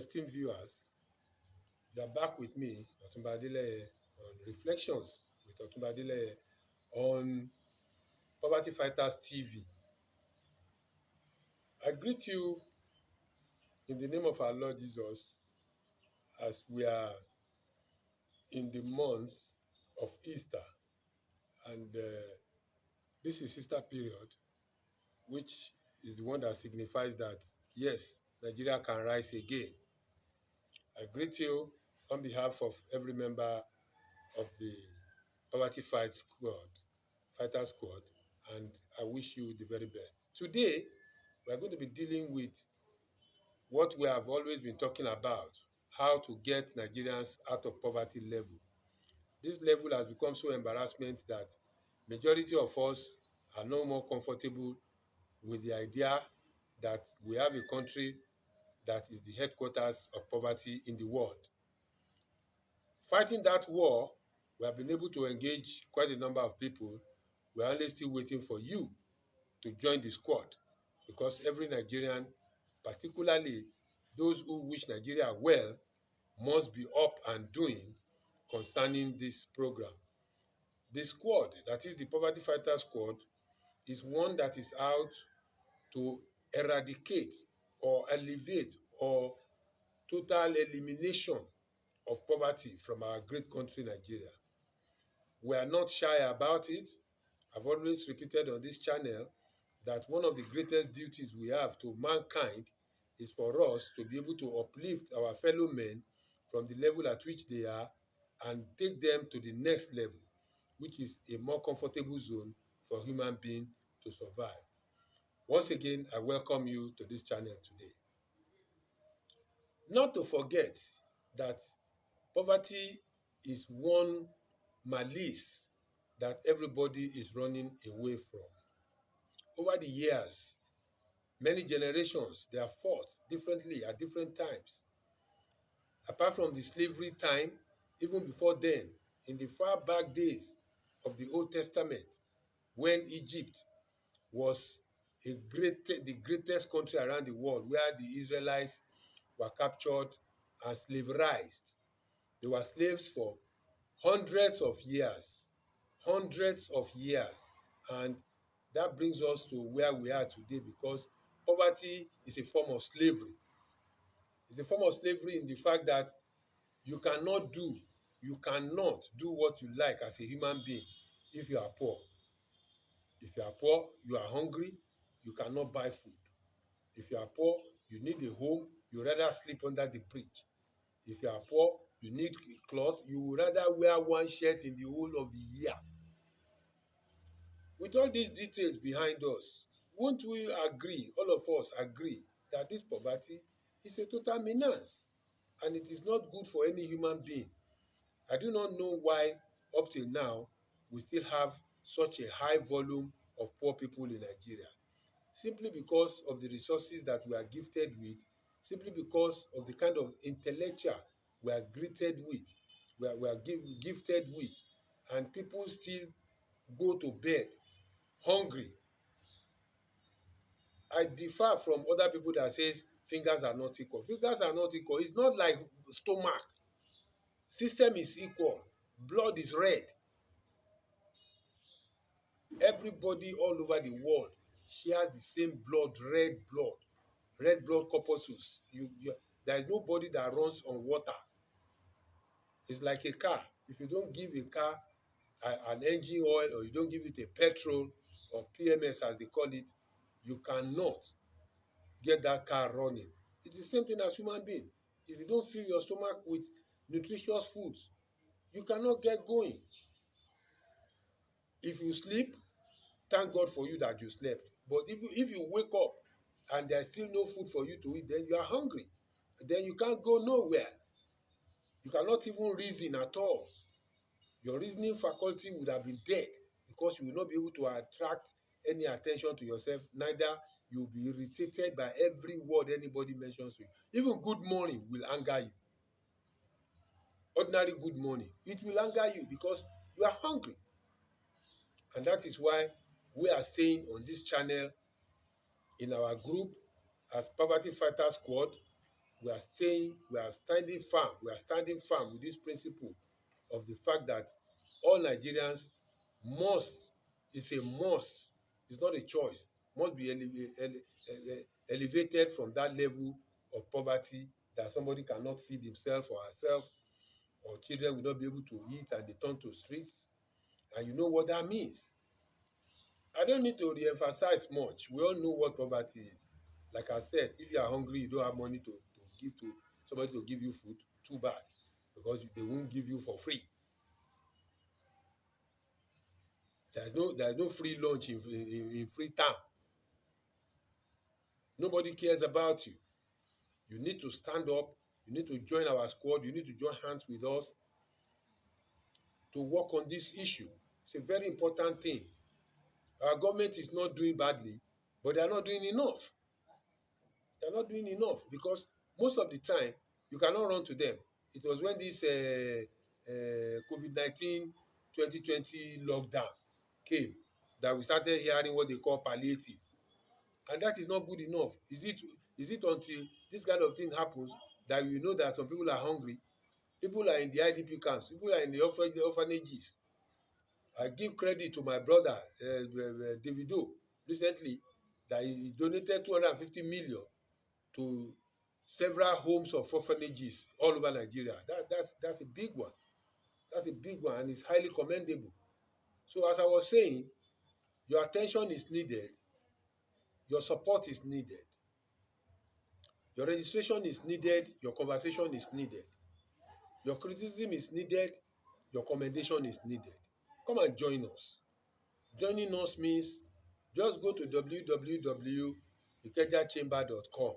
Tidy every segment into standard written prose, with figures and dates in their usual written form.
esteemed viewers, you are back with me, Otunba Adeleye, on Reflections with Otunba Adeleye on Poverty Fighters TV. I greet you in the name of our Lord Jesus as we are in the month of Easter. And this is Easter period, which is the one that signifies that, yes, Nigeria can rise again. I greet you on behalf of every member of the Fighter Squad, and I wish you the very best. Today, we are going to be dealing with what we have always been talking about, how to get Nigerians out of poverty level. This level has become so embarrassment that majority of us are no more comfortable with the idea that we have a country that is the headquarters of poverty in the world. Fighting that war, we have been able to engage quite a number of people. We are only still waiting for you to join the squad, because every Nigerian, particularly those who wish Nigeria well, must be up and doing concerning this program. The squad, that is the Poverty Fighter Squad, is one that is out to eradicate or alleviate or total elimination of poverty from our great country, Nigeria. We are not shy about it. I've always repeated on this channel that one of the greatest duties we have to mankind is for us to be able to uplift our fellow men from the level at which they are and take them to the next level, which is a more comfortable zone for human beings to survive. Once again, I welcome you to this channel today. Not to forget that poverty is one malice that everybody is running away from. Over the years, many generations, they are fought differently at different times. Apart from the slavery time, even before then, in the far back days of the Old Testament, when Egypt was the greatest country around the world, where the Israelites were captured and slaverized. They were slaves for hundreds of years, and that brings us to where we are today, because poverty is a form of slavery. It's a form of slavery in the fact that you cannot do what you like as a human being if you are poor. If you are poor, you are hungry, you cannot buy food. If you are poor, you need a home, you rather sleep under the bridge. If you are poor, you need a cloth, you would rather wear one shirt in the whole of the year. With all these details behind us, won't we agree, all of us agree, that this poverty is a total menace and it is not good for any human being? I do not know why up till now we still have such a high volume of poor people in Nigeria. Simply because of the resources that we are gifted with, simply because of the kind of intellectual we are greeted with, gifted with, and people still go to bed hungry. I differ from other people that says fingers are not equal. Fingers are not equal. It's not like stomach. System is equal. Blood is red. Everybody all over the world shares the same blood, red blood corpuscles. There is nobody that runs on water. It's like a car. If you don't give a car an engine oil, or you don't give it a petrol or PMS as they call it, you cannot get that car running. It's the same thing as human being. If you don't fill your stomach with nutritious foods, you cannot get going. If you sleep, thank God for you that you slept. But if you wake up and there's still no food for you to eat, then you are hungry. Then you can't go nowhere. You cannot even reason at all. Your reasoning faculty would have been dead, because you will not be able to attract any attention to yourself. Neither you will be irritated by every word anybody mentions to you. Even good morning will anger you. Ordinary good morning, it will anger you because you are hungry. And that is why we are saying on this channel, in our group as Poverty Fighter Squad, we are standing firm with this principle of the fact that all Nigerians must, it's a must, it's not a choice, must be elevated from that level of poverty that somebody cannot feed himself or herself, or children will not be able to eat and they turn to streets. And you know what that means. I don't need to re-emphasize much. We all know what poverty is. Like I said, if you are hungry, you don't have money to give to somebody to give you food, too bad, because they won't give you for free. There's no free lunch in free town. Nobody cares about you. You need to stand up. You need to join our squad. You need to join hands with us to work on this issue. It's a very important thing. Our government is not doing badly, but they are not doing enough. They are not doing enough because most of the time you cannot run to them. It was when this COVID-19 2020 lockdown came that we started hearing what they call palliative, and that is not good enough. Is it until this kind of thing happens that you know that some people are hungry, people are in the IDP camps, people are in the orphanages? I give credit to my brother Davido recently that he donated 250 million to several homes of orphanages all over Nigeria. That's a big one. That's a big one, and it's highly commendable. So as I was saying, your attention is needed, your support is needed, your registration is needed, your conversation is needed, your criticism is needed, your commendation is needed. Come and join us. Joining us means just go to www.ikejachamber.com.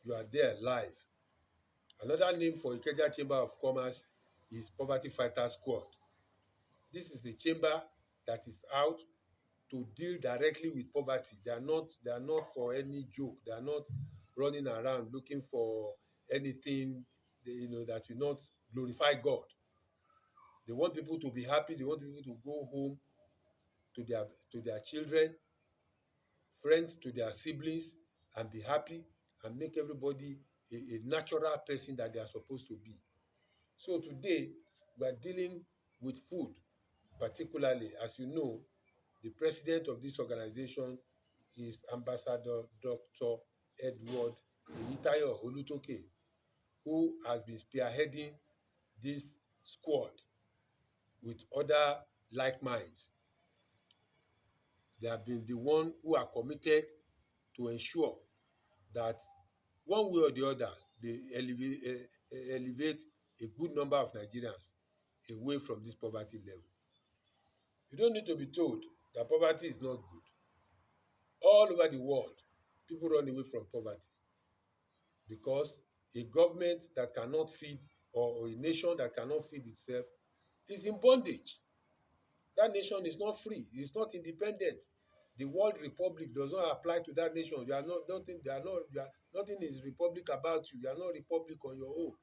You are there live. Another name for Ikeja Chamber of Commerce is Poverty Fighter Squad. This is the chamber that is out to deal directly with poverty. They are not for any joke. They are not running around looking for anything that will not glorify God. They want people to be happy. They want people to go home to their children, friends, to their siblings, and be happy and make everybody a natural person that they are supposed to be. So today we are dealing with food, particularly. As you know, the president of this organization is Ambassador Dr. Edward Eyitayo Olutoke, who has been spearheading this squad with other like minds. They have been the one who are committed to ensure that one way or the other they elevate a good number of Nigerians away from this poverty level. You don't need to be told that poverty is not good. All over the world, people run away from poverty because a government that cannot feed, or a nation that cannot feed itself, is in bondage. That nation is not free. It's not independent. The word republic does not apply to that nation. You are not nothing. They are not. You are, nothing is republic about you. You are not republic on your own,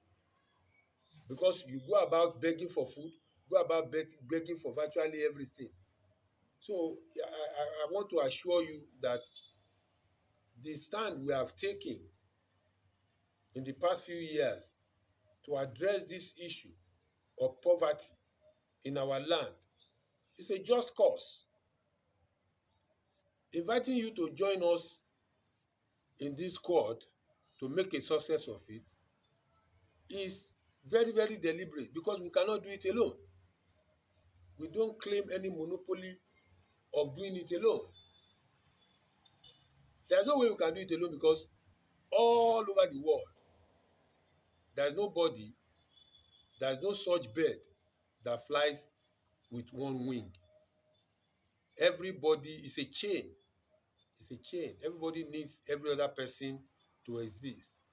because you go about begging for food, go about begging for virtually everything. So I want to assure you that the stand we have taken in the past few years to address this issue of poverty in our land is a just cause. Inviting you to join us in this squad to make a success of it is very, very deliberate, because we cannot do it alone. We don't claim any monopoly of doing it alone. There's no way we can do it alone, because all over the world, there's nobody, there's no such bird that flies with one wing. Everybody is a chain. It's a chain. Everybody needs every other person to exist.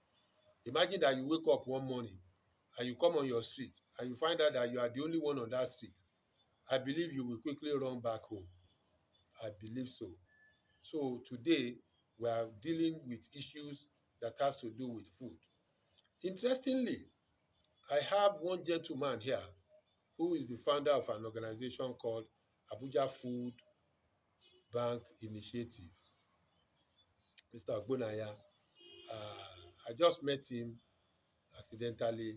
Imagine that you wake up one morning and you come on your street and you find out that you are the only one on that street. I believe you will quickly run back home. I believe so. So today we are dealing with issues that has to do with food. Interestingly, I have one gentleman here who is the founder of an organization called Abuja Food Bank Initiative, Mr. Ogbonaya. I just met him accidentally.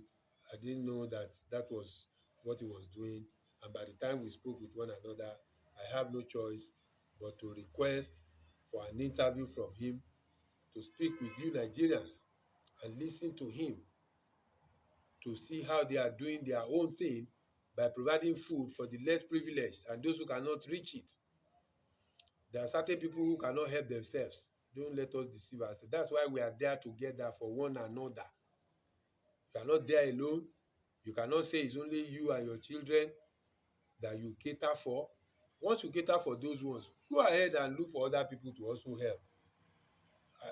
I didn't know that that was what he was doing. And by the time we spoke with one another, I have no choice but to request for an interview from him to speak with you Nigerians and listen to him to see how they are doing their own thing by providing food for the less privileged and those who cannot reach it. There are certain people who cannot help themselves. Don't let us deceive ourselves. That's why we are there together for one another. You are not there alone. You cannot say it's only you and your children that you cater for. Once you cater for those ones, go ahead and look for other people to also help.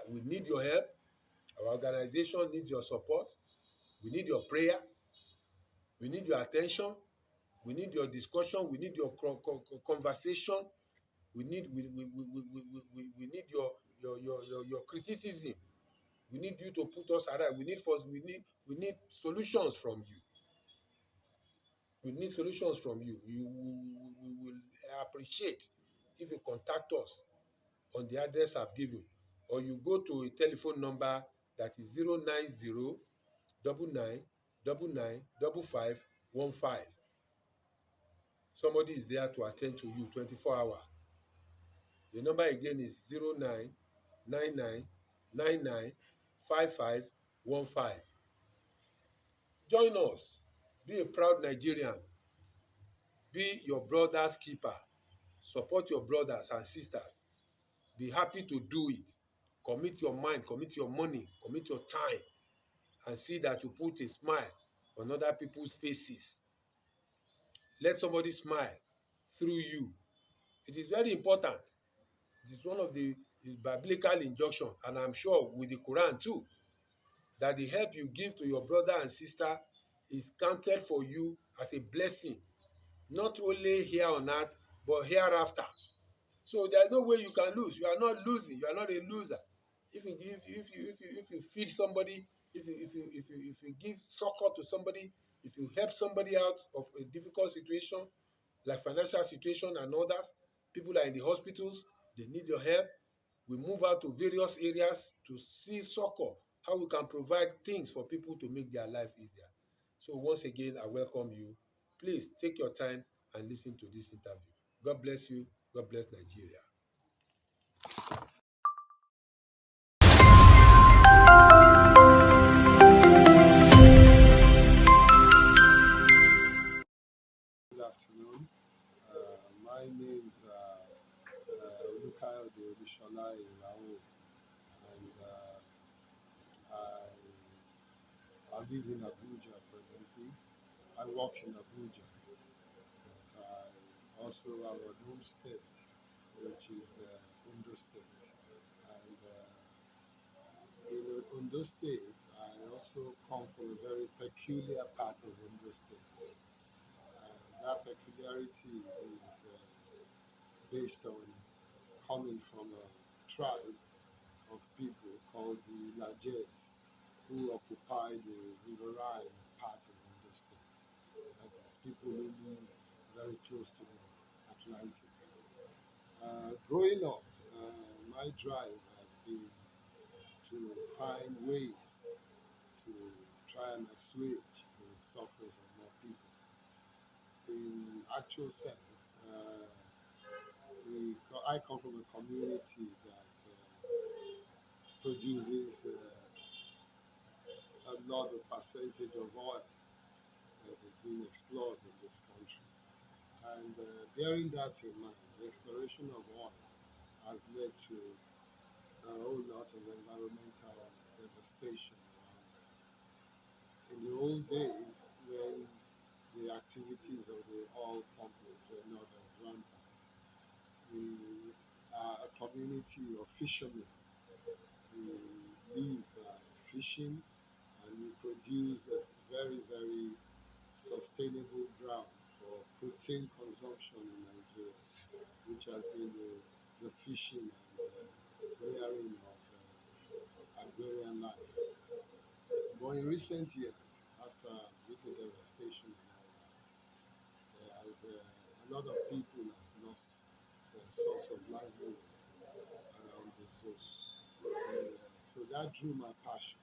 We need your help. Our organization needs your support. We need your prayer. We need your attention. We need your discussion. We need your conversation. We need your criticism. We need you to put us right. We need solutions from you. We need solutions from you. We will appreciate if you contact us on the address I've given, or you go to a telephone number that is 09099995515. Somebody is there to attend to you 24 hours. The number again is 09999995515. Join us. Be a proud Nigerian. Be your brother's keeper. Support your brothers and sisters. Be happy to do it. Commit your mind, commit your money, commit your time, and see that you put a smile on other people's faces. Let somebody smile through you. It is very important. It is one of the biblical injunctions, and I'm sure with the Quran too, that the help you give to your brother and sister is counted for you as a blessing, not only here on earth, but hereafter. So there is no way you can lose. You are not losing. You are not a loser. If you feed somebody, if you give succor to somebody, if you help somebody out of a difficult situation, like financial situation and others, people are in the hospitals, they need your help. We move out to various areas to see succor, how we can provide things for people to make their life easier. So once again, I welcome you. Please take your time and listen to this interview. God bless you. God bless Nigeria. Good afternoon. My name is Oluka Odeshola Ilawo, and I live in Abuja presently. I work in Abuja, but I also have a home state, which is Ondo State. And in Ondo State, I also come from a very peculiar part of Ondo State. That peculiarity is based on coming from a tribe of people called the Lajes, who occupy the riverine part of the state. That is, people who live very close to the Atlantic. Growing up, my drive has been to find ways to try and assuage the sufferings of more people. In actual sense, I come from a community that produces a lot of percentage of oil that is being explored in this country. And bearing that in mind, the exploration of oil has led to a whole lot of environmental devastation around there. In the old days, when the activities of the oil companies were not as rampant, we are a community of fishermen. We live by fishing, and we produce a very, very sustainable ground for protein consumption in Nigeria, which has been the fishing and rearing of agrarian life. But in recent years, after the devastation and all that, there has a lot of people have lost their source of livelihood around the zones. And so that drew my passion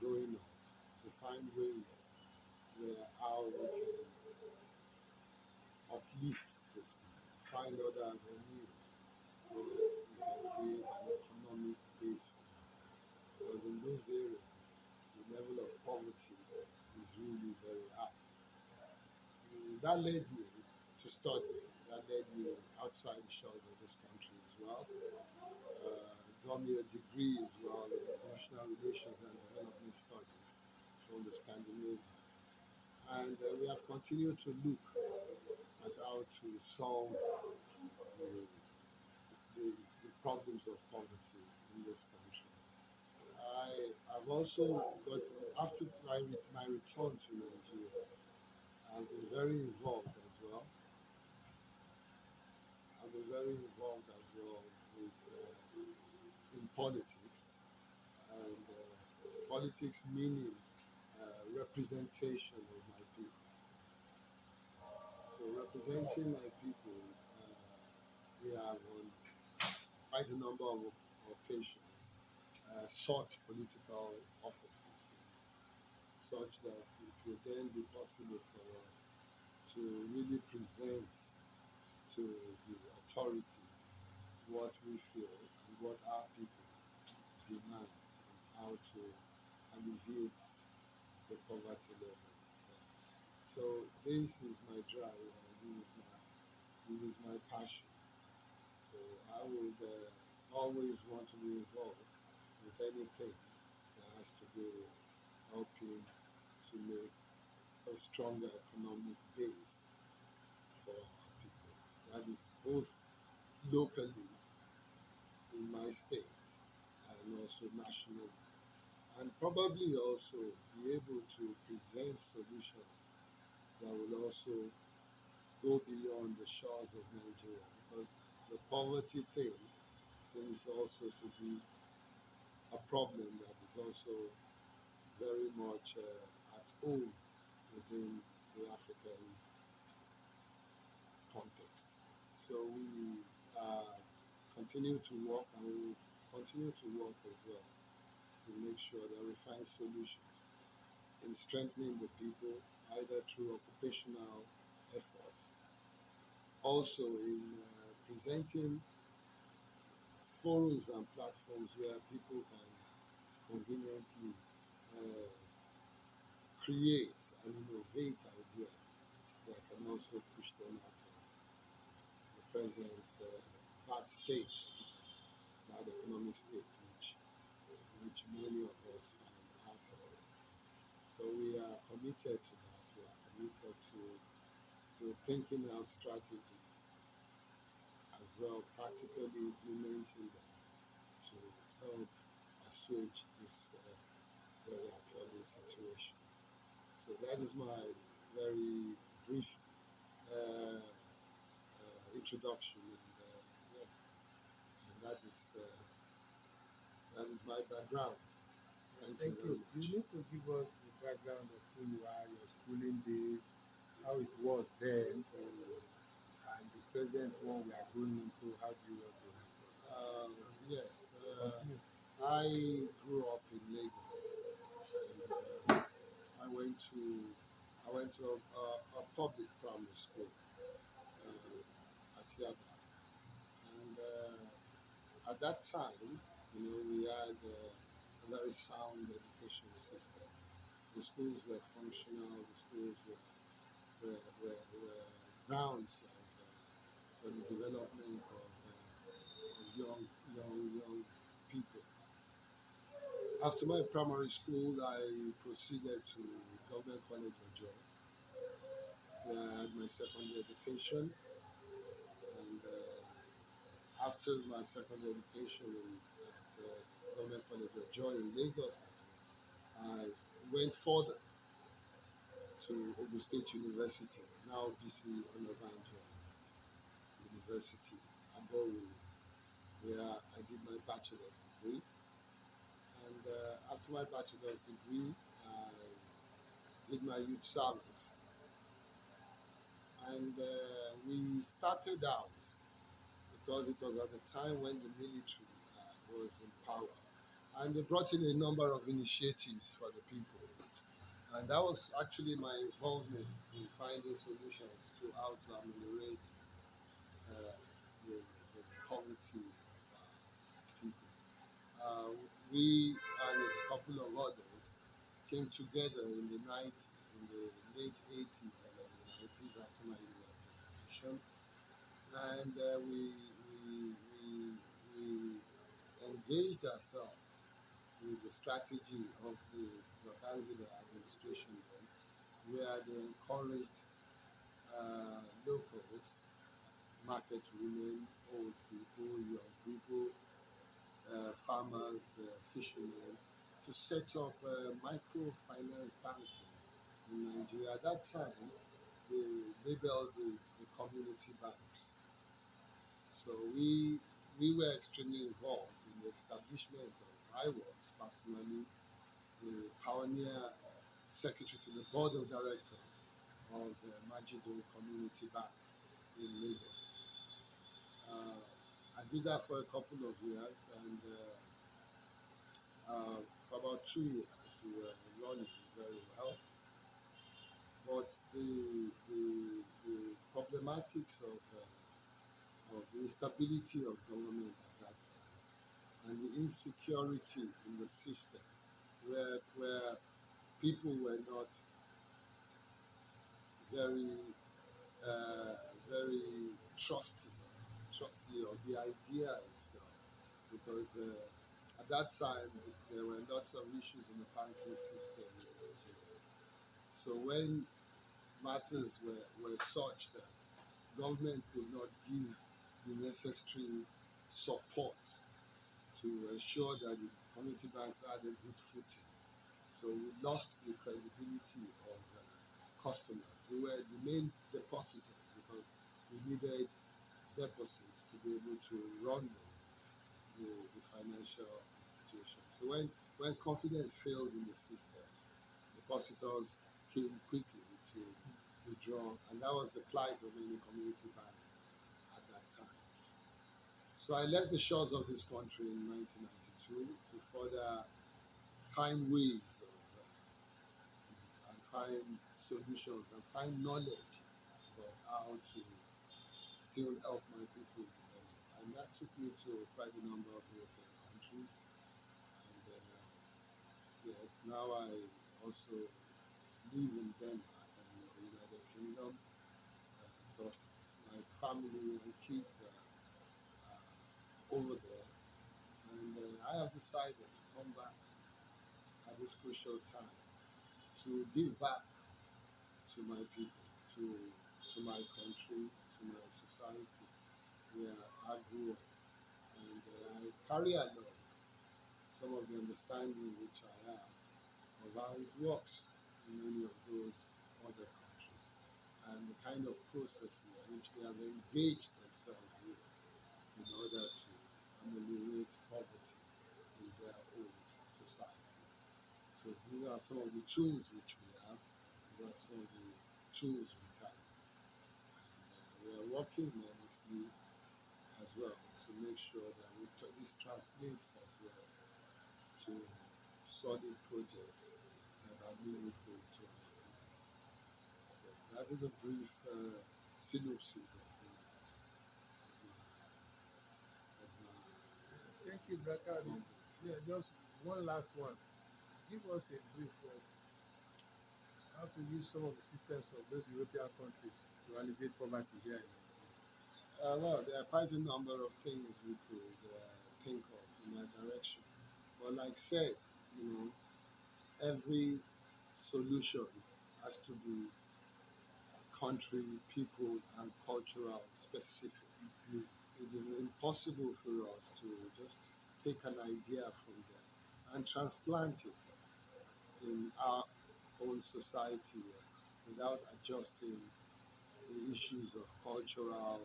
growing up to find ways where how we can uplift these people, find other avenues where we can create an economic base for them. Because in those areas, the level of poverty is really very high. That led me to study. That led me outside the shores of this country as well. Got me a degree as well in international relations and development studies from the Scandinavia. And we have continued to look at how to solve the, the problems of poverty in this country. I've also got, after my return to Nigeria, I've been very involved as well. I've been very involved as well in politics, and politics meaning representation of my people. So representing my people, we have on quite a number of occasions sought political offices, such that it will then be possible for us to really present to the authorities what we feel and what our people demand and how to alleviate the poverty level. So this is my drive and this is my passion. So I would always want to be involved with anything that has to do with helping to make a stronger economic base for our people. That is both locally in my state and also nationally. And probably also be able to present solutions that will also go beyond the shores of Nigeria, because the poverty thing seems also to be a problem that is also very much at home within the African context. So we continue to work and we will continue to work as well to make sure that we find solutions in strengthening the people either through occupational efforts, also in presenting forums and platforms where people can conveniently uh, create and innovate ideas that can also push them out of the present bad state, bad economic state which many of us find ourselves. So we are committed to that. We are committed to thinking out strategies as well, practically implementing them to help assuage this very appalling situation. So that is my very brief introduction, and yes, and that is my background. Thank you Thank very you. much. You need to give us the background of who you are, your schooling days, how it was then, and the present one we are going into. How do you want to help us? Just Yes, continue. I grew up in Lagos, and I went to I went to a public primary school at Yaba, and at that time, we had a very sound education system. The schools were functional. The schools were grounds for the development of young people. After my primary school, I proceeded to Government College of Joy, where I had my secondary education. And after my secondary education at Government College of Joy in Lagos, I went further to Ogun State University, now BC Onabanjo University, Aboru, where I did my bachelor's degree. And after my bachelor's degree, I did my youth service. And we started out because it was at the time when the military was in power. And they brought in a number of initiatives for the people. And that was actually my involvement in finding solutions to how to ameliorate uh, the poverty of people. Uh, we and a couple of others came together in the 90s, in the late 80s and early 90s after my university education. And we engaged ourselves with the strategy of the Babangida administration then, where they encouraged locals, market women, old people, young people, farmers, fishermen, to set up microfinance banking in Nigeria. At that time, they labeled the community banks. So we were extremely involved in the establishment of, I was personally the pioneer secretary to the board of directors of Majido Community Bank in Lagos. Uh, I did that for a couple of years, and for about 2 years we were running very well. But the problematics of the instability of government at that time and the insecurity in the system, where people were not very uh, very trusty of the idea itself, because at that time there were lots of issues in the banking system in Nigeria. So when matters were such that government could not give the necessary support to ensure that the community banks had a good footing, so we lost the credibility of customers who were the main depositors, because we needed deposits to be able to run the financial institution. So when confidence failed in the system, depositors came quickly to withdraw, and that was the plight of many community banks at that time. So I left the shores of this country in 1992 to further find ways of and find solutions and find knowledge about how to still help my people develop. And that took me to quite a number of European countries. And yes, now I also live in Denmark and the United Kingdom. But my family and kids are over there. And I have decided to come back at this crucial time to give back to my people, to my country, to my society where I grew up. And I carry along some of the understanding which I have of how it works in many of those other countries and the kind of processes which they have engaged themselves with in order to ameliorate poverty in their own societies. So these are some of the tools which we have. These are some of the tools we carry. And we are working earnestly as well to make sure that this translates as well to solid projects that are meaningful to our people. So that is a brief synopsis Thank you, Brother. of my Yeah, just one last one. Give us a brief of how to use some of the systems of those European countries to alleviate poverty here in Nigeria. well, there are quite a number of things we could think of in that direction. But like said, you know, every solution has to be country, people, and cultural specific. It is impossible for us to just take an idea from them and transplant it in our own society without adjusting the issues of cultural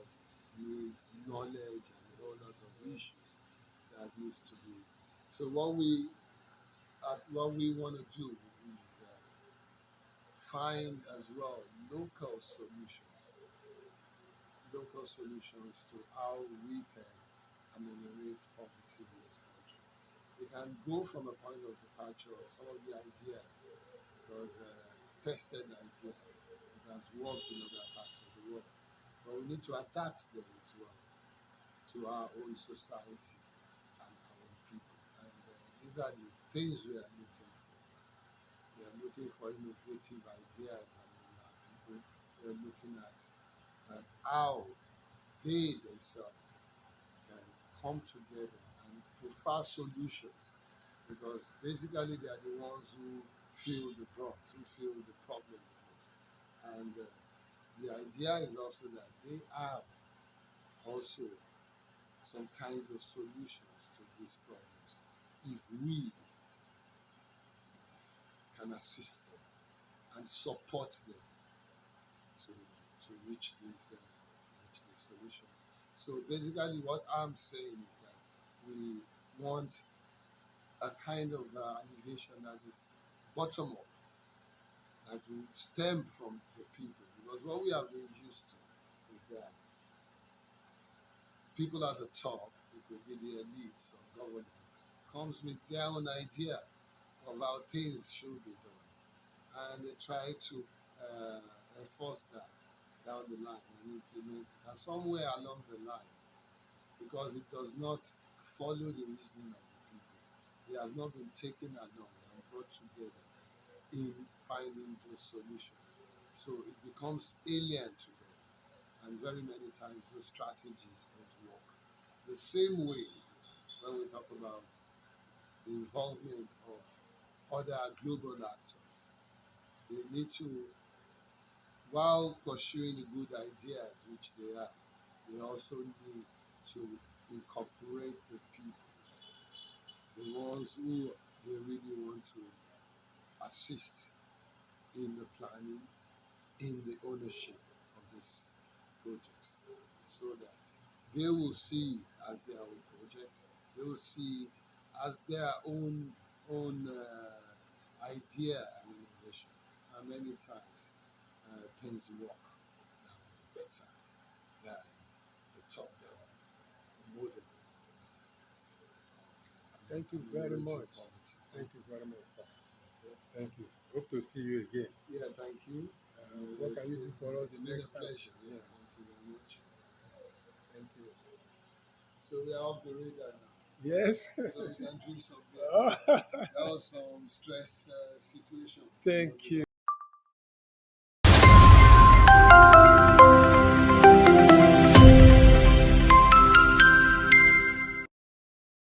needs, knowledge, and a whole lot of issues that needs to be. So what we want to do is find as well local solutions to how we can ameliorate poverty in this country. we can go from a point of departure of some of the ideas because tested ideas that has worked in other parts of the world. But we need to adapt them as well to our own society and our own people. And these are the things we are looking for. We are looking for innovative ideas among our people. We are looking at how they themselves can come together and prefer solutions because basically they are the ones who feel the brunt, who feel the problem the most. And the idea is also that they have also some kinds of solutions to these problems if we can assist them and support them to reach these solutions. So basically what I'm saying is that we want a kind of innovation that is bottom up, that will stem from the people. Because what we have been used to is that people at the top, it could be the elites or government, comes with their own idea of how things should be done. And they try to enforce that down the line and implement it. And somewhere along the line, because it does not follow the reasoning of the people, they have not been taken along and brought together in finding those solutions. So it becomes alien to them. And very many times those strategies don't work. The same way when we talk about the involvement of other global actors, they need to, while pursuing the good ideas, which they are, they also need to incorporate the people, the ones who they really want to assist in the planning, in the ownership of these projects, so that they will see it as their own project, they will see it as their own idea and innovation. And many times things work better than the top down model. Thank you very much. Poverty. Thank you very much, sir. Thank you. Hope to see you again. Yeah, thank you. What can you do for us It's the been next a time? pleasure. Yeah, Yeah. thank you very much. Thank you. So we are off the radar now. Yes. So we can drink some beer. Oh, That was some stress situation. thank you.